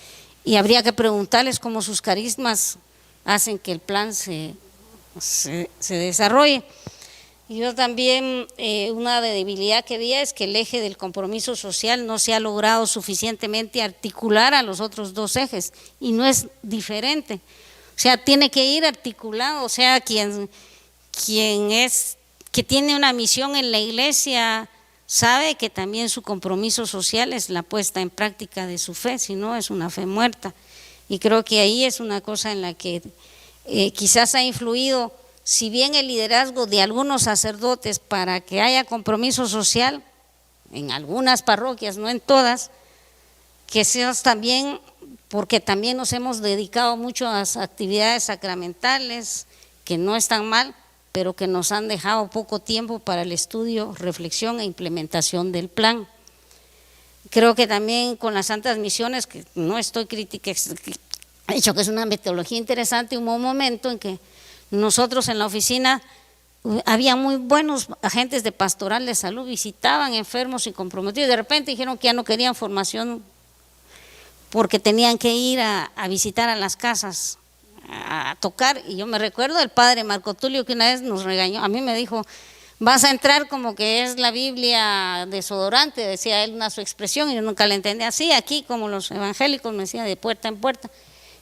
y habría que preguntarles cómo sus carismas hacen que el plan se desarrolle. Y yo también, una debilidad que vi es que el eje del compromiso social no se ha logrado suficientemente articular a los otros dos ejes, y no es diferente, o sea, tiene que ir articulado, o sea, que tiene una misión en la iglesia sabe que también su compromiso social es la puesta en práctica de su fe, si no es una fe muerta. Y creo que ahí es una cosa en la que quizás ha influido, si bien el liderazgo de algunos sacerdotes para que haya compromiso social en algunas parroquias, no en todas, que seas también, porque también nos hemos dedicado mucho a las actividades sacramentales, que no están mal, pero que nos han dejado poco tiempo para el estudio, reflexión e implementación del plan. Creo que también con las santas misiones, que no estoy criticando, he dicho que es una metodología interesante, hubo un momento en que nosotros en la oficina había muy buenos agentes de pastoral de salud, visitaban enfermos y comprometidos, de repente dijeron que ya no querían formación porque tenían que ir a visitar a las casas, a tocar. Y yo me recuerdo del padre Marco Tulio, que una vez nos regañó, a mí me dijo: vas a entrar como que es la Biblia desodorante, decía él, su expresión, y yo nunca la entendía así, aquí como los evangélicos, me decía, de puerta en puerta.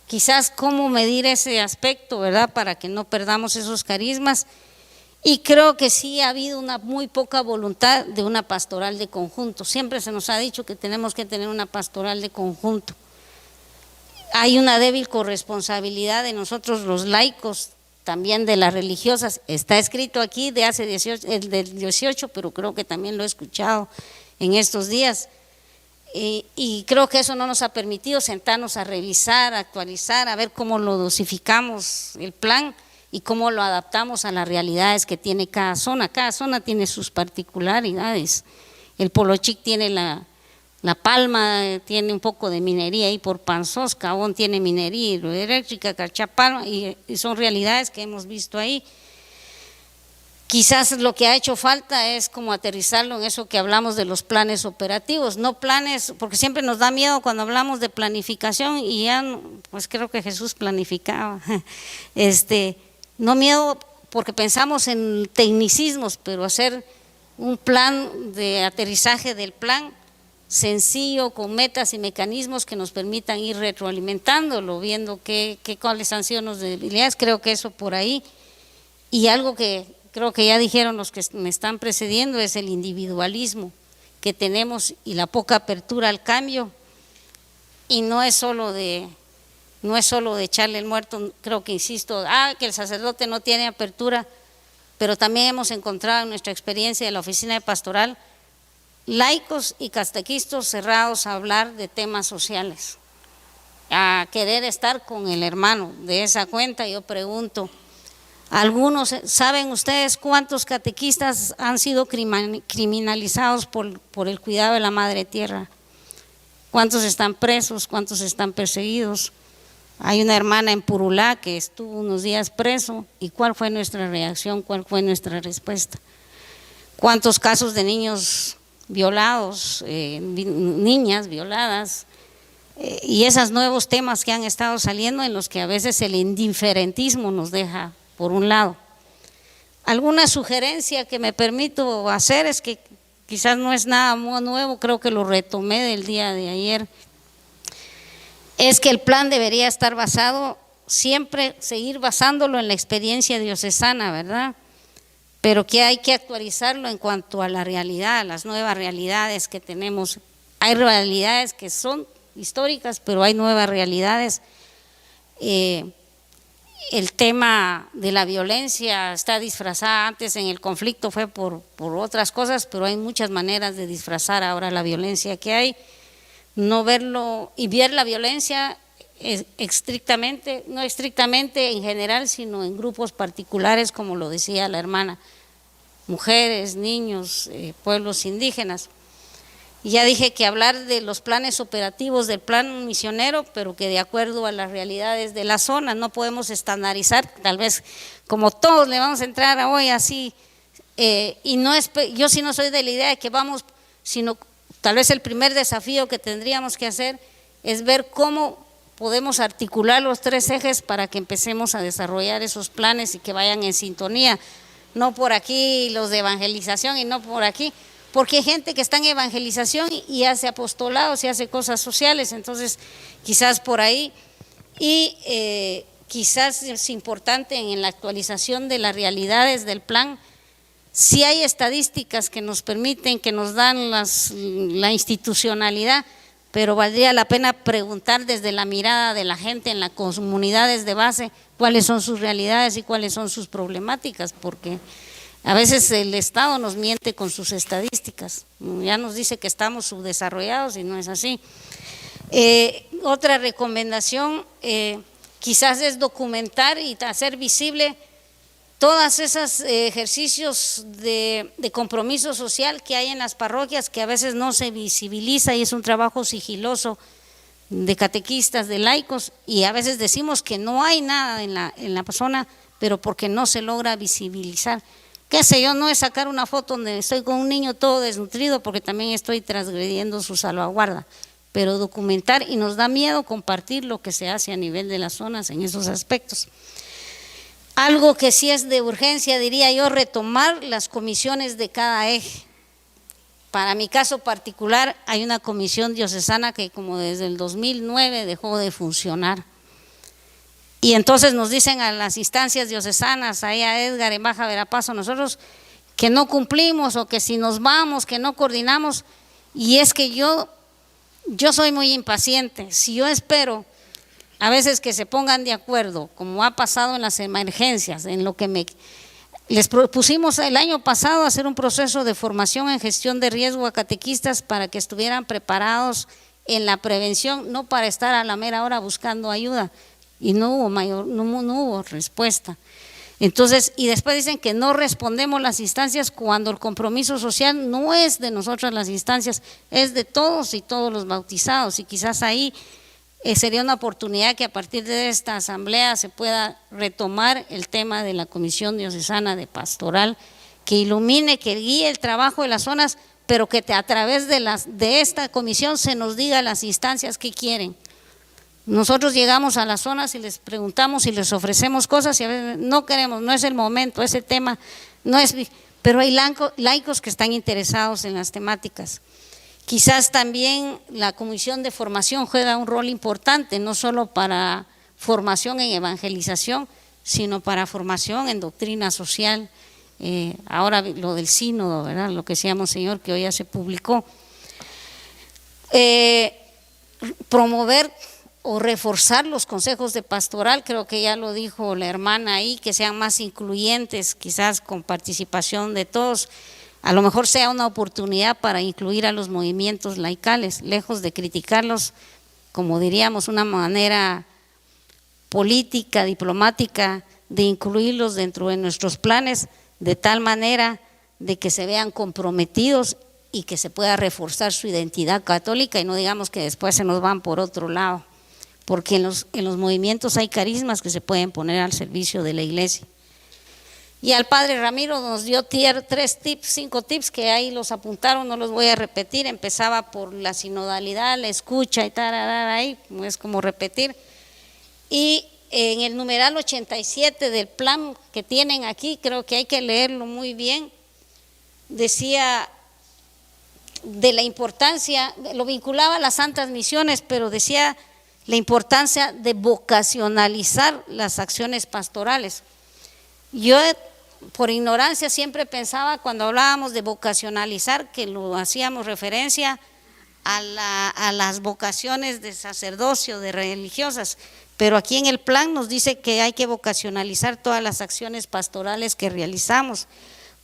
Quizás cómo medir ese aspecto, ¿verdad?, para que no perdamos esos carismas. Y creo que sí ha habido una muy poca voluntad de una pastoral de conjunto. Siempre se nos ha dicho que tenemos que tener una pastoral de conjunto. Hay una débil corresponsabilidad de nosotros los laicos, también de las religiosas. Está escrito aquí de hace del 18, pero creo que también lo he escuchado en estos días. Y creo que eso no nos ha permitido sentarnos a revisar, a actualizar, a ver cómo lo dosificamos el plan y cómo lo adaptamos a las realidades que tiene cada zona. Cada zona tiene sus particularidades. El Polo Chic tiene la Palma, tiene un poco de minería ahí por Panzós, Cabón tiene minería hidroeléctrica, Cachapalma, y son realidades que hemos visto ahí. Quizás lo que ha hecho falta es como aterrizarlo en eso que hablamos de los planes operativos, no planes, porque siempre nos da miedo cuando hablamos de planificación, y ya, pues creo que Jesús planificaba, no miedo porque pensamos en tecnicismos, pero hacer un plan de aterrizaje del plan sencillo, con metas y mecanismos que nos permitan ir retroalimentándolo, viendo cuáles han sido las debilidades. Creo que eso por ahí. Y algo que creo que ya dijeron los que me están precediendo es el individualismo que tenemos y la poca apertura al cambio. Y no es solo de echarle el muerto, creo que insisto, que el sacerdote no tiene apertura, pero también hemos encontrado en nuestra experiencia de la oficina de pastoral laicos y catequistas cerrados a hablar de temas sociales, a querer estar con el hermano. De esa cuenta yo pregunto, algunos, ¿saben ustedes cuántos catequistas han sido criminalizados por el cuidado de la madre tierra? ¿Cuántos están presos? ¿Cuántos están perseguidos? Hay una hermana en Purulá que estuvo unos días preso, y ¿cuál fue nuestra reacción? ¿Cuál fue nuestra respuesta? ¿Cuántos casos de niños violados, niñas violadas, y esos nuevos temas que han estado saliendo, en los que a veces el indiferentismo nos deja por un lado? Alguna sugerencia que me permito hacer es que quizás no es nada muy nuevo, creo que lo retomé del día de ayer, es que el plan debería estar basado, siempre seguir basándolo en la experiencia diocesana, ¿verdad? Pero que hay que actualizarlo en cuanto a la realidad, a las nuevas realidades que tenemos. Hay realidades que son históricas, pero hay nuevas realidades. El tema de la violencia está disfrazada, antes en el conflicto fue por otras cosas, pero hay muchas maneras de disfrazar ahora la violencia que hay. No verlo y ver la violencia estrictamente, no estrictamente en general, sino en grupos particulares, como lo decía la hermana, mujeres, niños, pueblos indígenas. Y ya dije que hablar de los planes operativos del plan misionero, pero que de acuerdo a las realidades de la zona, no podemos estandarizar, tal vez como todos le vamos a entrar a hoy así, y no es, yo sí no soy de la idea de que vamos, sino tal vez el primer desafío que tendríamos que hacer es ver cómo podemos articular los 3 ejes para que empecemos a desarrollar esos planes y que vayan en sintonía, no por aquí los de evangelización y no por aquí, porque hay gente que está en evangelización y hace apostolados y hace cosas sociales, entonces quizás por ahí, y quizás es importante en la actualización de las realidades del plan. Si hay estadísticas que nos permiten, que nos dan la institucionalidad, pero valdría la pena preguntar desde la mirada de la gente en las comunidades de base cuáles son sus realidades y cuáles son sus problemáticas, porque a veces el Estado nos miente con sus estadísticas, ya nos dice que estamos subdesarrollados y no es así. Otra recomendación quizás es documentar y hacer visible todos esos ejercicios de compromiso social que hay en las parroquias, que a veces no se visibiliza y es un trabajo sigiloso de catequistas, de laicos, y a veces decimos que no hay nada en la zona, pero porque no se logra visibilizar. Qué sé yo, no es sacar una foto donde estoy con un niño todo desnutrido porque también estoy transgrediendo su salvaguarda, pero documentar, y nos da miedo compartir lo que se hace a nivel de las zonas en esos aspectos. Algo que sí es de urgencia, diría yo, retomar las comisiones de cada eje. Para mi caso particular, hay una comisión diocesana que como desde el 2009 dejó de funcionar. Y entonces nos dicen a las instancias diocesanas, ahí a Edgar en Baja Verapaz, nosotros que no cumplimos o que si nos vamos, que no coordinamos. Y es que yo soy muy impaciente. Si yo espero a veces que se pongan de acuerdo, como ha pasado en las emergencias, en lo que les propusimos el año pasado hacer un proceso de formación en gestión de riesgo a catequistas para que estuvieran preparados en la prevención, no para estar a la mera hora buscando ayuda, y no hubo respuesta. Entonces, y después dicen que no respondemos las instancias cuando el compromiso social no es de nosotras las instancias, es de todos y todos los bautizados, y quizás ahí sería una oportunidad que a partir de esta asamblea se pueda retomar el tema de la Comisión Diocesana de Pastoral, que ilumine, que guíe el trabajo de las zonas, pero que a través de esta comisión se nos diga las instancias que quieren. Nosotros llegamos a las zonas y les preguntamos y les ofrecemos cosas y a veces no queremos, no es el momento, ese tema no es, pero hay laicos que están interesados en las temáticas. Quizás también la comisión de formación juega un rol importante, no solo para formación en evangelización, sino para formación en doctrina social. Ahora lo del sínodo, ¿verdad? Lo que decíamos, Señor, que hoy ya se publicó. Promover o reforzar los consejos de pastoral, creo que ya lo dijo la hermana ahí, que sean más incluyentes, quizás con participación de todos. A lo mejor sea una oportunidad para incluir a los movimientos laicales, lejos de criticarlos, como diríamos, una manera política, diplomática, de incluirlos dentro de nuestros planes, de tal manera de que se vean comprometidos y que se pueda reforzar su identidad católica y no digamos que después se nos van por otro lado, porque en los movimientos hay carismas que se pueden poner al servicio de la iglesia. Y al padre Ramiro nos dio 5 tips que ahí los apuntaron, no los voy a repetir. Empezaba por la sinodalidad, la escucha y tal, ahí es como repetir. Y en el numeral 87 del plan que tienen aquí, creo que hay que leerlo muy bien, decía de la importancia, lo vinculaba a las santas misiones, pero decía la importancia de vocacionalizar las acciones pastorales. Yo por ignorancia siempre pensaba cuando hablábamos de vocacionalizar que lo hacíamos referencia a las vocaciones de sacerdocio, de religiosas, pero aquí en el plan nos dice que hay que vocacionalizar todas las acciones pastorales que realizamos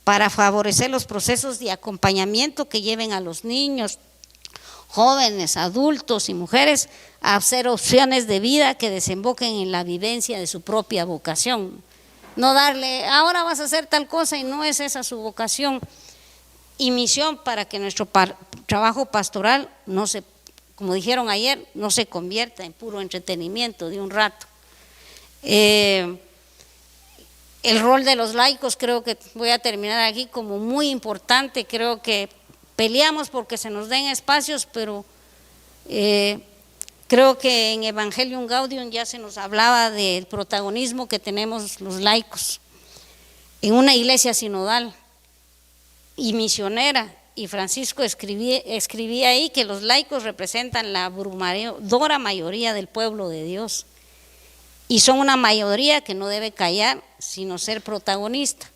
para favorecer los procesos de acompañamiento que lleven a los niños, jóvenes, adultos y mujeres a hacer opciones de vida que desemboquen en la vivencia de su propia vocación. No darle, ahora vas a hacer tal cosa y no es esa su vocación y misión, para que nuestro trabajo pastoral no se, como dijeron ayer, no se convierta en puro entretenimiento de un rato. El rol de los laicos, creo que voy a terminar aquí como muy importante. Creo que peleamos porque se nos den espacios, pero creo que en Evangelium Gaudium ya se nos hablaba del protagonismo que tenemos los laicos en una iglesia sinodal y misionera, y Francisco escribía ahí que los laicos representan la abrumadora mayoría del pueblo de Dios y son una mayoría que no debe callar sino ser protagonista,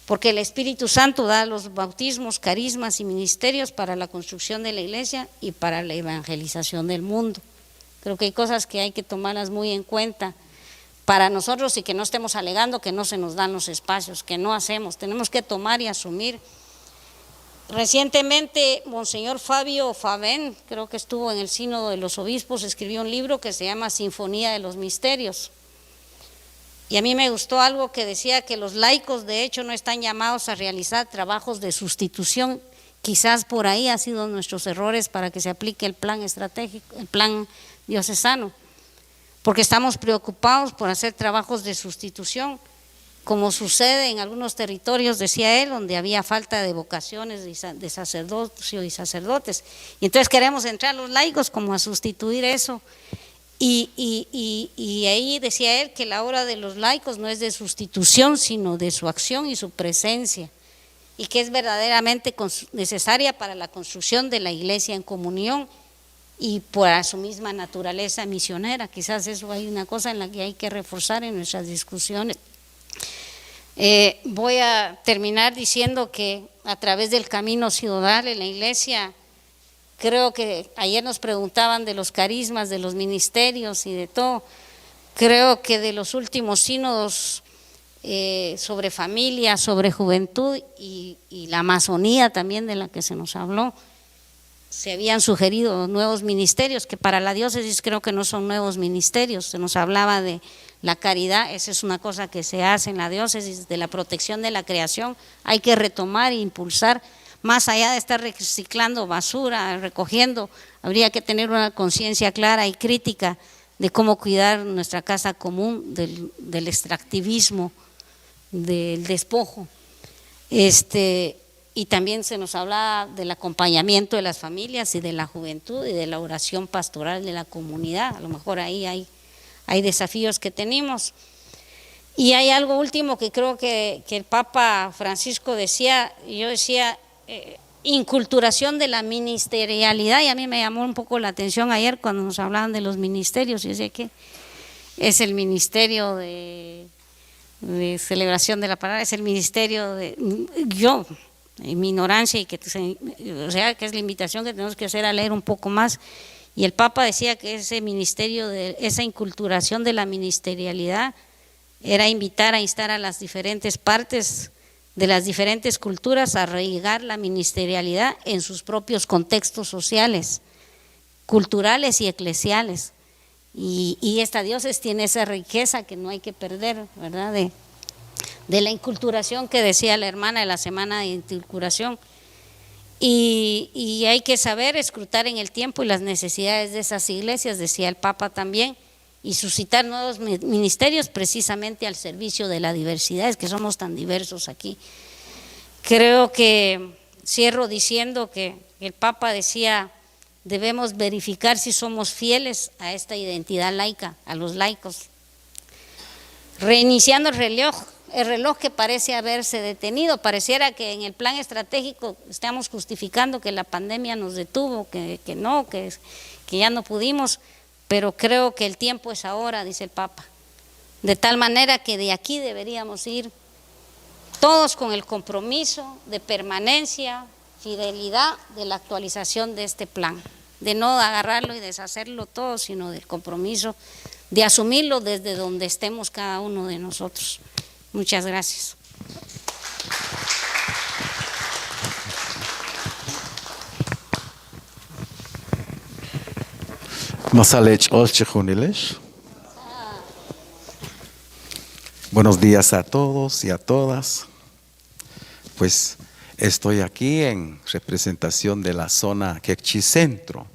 porque el Espíritu Santo da los bautismos, carismas y ministerios para la construcción de la iglesia y para la evangelización del mundo. Creo que hay cosas que hay que tomarlas muy en cuenta para nosotros y que no estemos alegando que no se nos dan los espacios, que no hacemos, tenemos que tomar y asumir. Recientemente, Monseñor Fabio Favén, creo que estuvo en el Sínodo de los Obispos, escribió un libro que se llama Sinfonía de los Misterios. Y a mí me gustó algo que decía que los laicos de hecho no están llamados a realizar trabajos de sustitución. Quizás por ahí han sido nuestros errores para que se aplique el plan estratégico, el plan diocesano, porque estamos preocupados por hacer trabajos de sustitución, como sucede en algunos territorios, decía él, donde había falta de vocaciones de sacerdocio y sacerdotes. Y entonces queremos entrar los laicos como a sustituir eso. Y ahí decía él que la obra de los laicos no es de sustitución, sino de su acción y su presencia, y que es verdaderamente necesaria para la construcción de la iglesia en comunión y por su misma naturaleza misionera. Quizás eso hay una cosa en la que hay que reforzar en nuestras discusiones. Voy a terminar diciendo que a través del camino sinodal en la iglesia, creo que ayer nos preguntaban de los carismas, de los ministerios y de todo. Creo que de los últimos sínodos sobre familia, sobre juventud y la Amazonía también de la que se nos habló, se habían sugerido nuevos ministerios que para la diócesis creo que no son nuevos ministerios. Se nos hablaba de la caridad, esa es una cosa que se hace en la diócesis, de la protección de la creación, hay que retomar e impulsar. Más allá de estar reciclando basura, recogiendo, habría que tener una conciencia clara y crítica de cómo cuidar nuestra casa común del extractivismo, del despojo. Y también se nos habla del acompañamiento de las familias y de la juventud y de la oración pastoral de la comunidad. A lo mejor ahí hay desafíos que tenemos. Y hay algo último que creo que el Papa Francisco decía, yo decía, inculturación de la ministerialidad, y a mí me llamó un poco la atención ayer cuando nos hablaban de los ministerios. Yo decía que es el ministerio de celebración de la palabra, es el ministerio de yo, en mi ignorancia, y que o sea que es la invitación que tenemos que hacer a leer un poco más. Y el Papa decía que ese ministerio, esa inculturación de la ministerialidad era invitar a instar a las diferentes partes de las diferentes culturas a arraigar la ministerialidad en sus propios contextos sociales, culturales y eclesiales. Y esta diócesis tiene esa riqueza que no hay que perder, ¿verdad? De la inculturación que decía la hermana de la semana de inculturación. Y hay que saber escrutar en el tiempo y las necesidades de esas iglesias, decía el Papa también, y suscitar nuevos ministerios precisamente al servicio de la diversidad, es que somos tan diversos aquí. Creo que cierro diciendo que el Papa decía, debemos verificar si somos fieles a esta identidad laica, a los laicos, reiniciando el reloj el reloj que parece haberse detenido. Pareciera que en el plan estratégico estamos justificando que la pandemia nos detuvo, que ya no pudimos, pero creo que el tiempo es ahora, dice el Papa. De tal manera que de aquí deberíamos ir todos con el compromiso de permanencia, fidelidad de la actualización de este plan, de no agarrarlo y deshacerlo todo, sino del compromiso de asumirlo desde donde estemos cada uno de nosotros. Muchas gracias.
Buenos días a todos y a todas. Pues estoy aquí en representación de la zona Quechí Centro.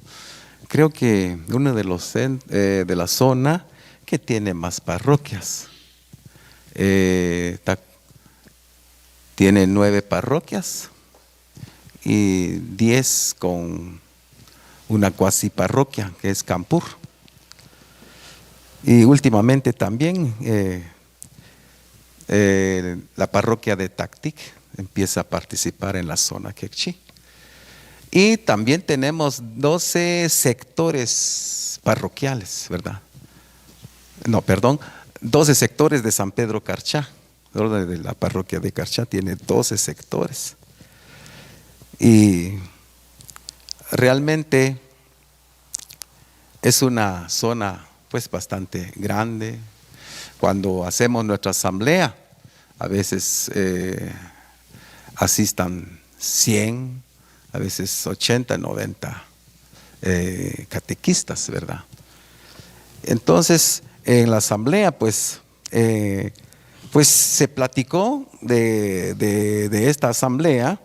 Creo que uno de la zona que tiene más parroquias. Tiene 9 parroquias y 10 con una cuasi parroquia que es Campur. Y últimamente también la parroquia de Tactic empieza a participar en la zona Quechí. Y también tenemos 12 sectores parroquiales, ¿verdad? No, perdón, 12 sectores de San Pedro Carchá. De la parroquia de Carchá tiene 12 sectores. Y realmente es una zona pues bastante grande. Cuando hacemos nuestra asamblea, a veces asistan 100, a veces 80, 90 catequistas, ¿verdad? Entonces, en la asamblea, pues se platicó de esta asamblea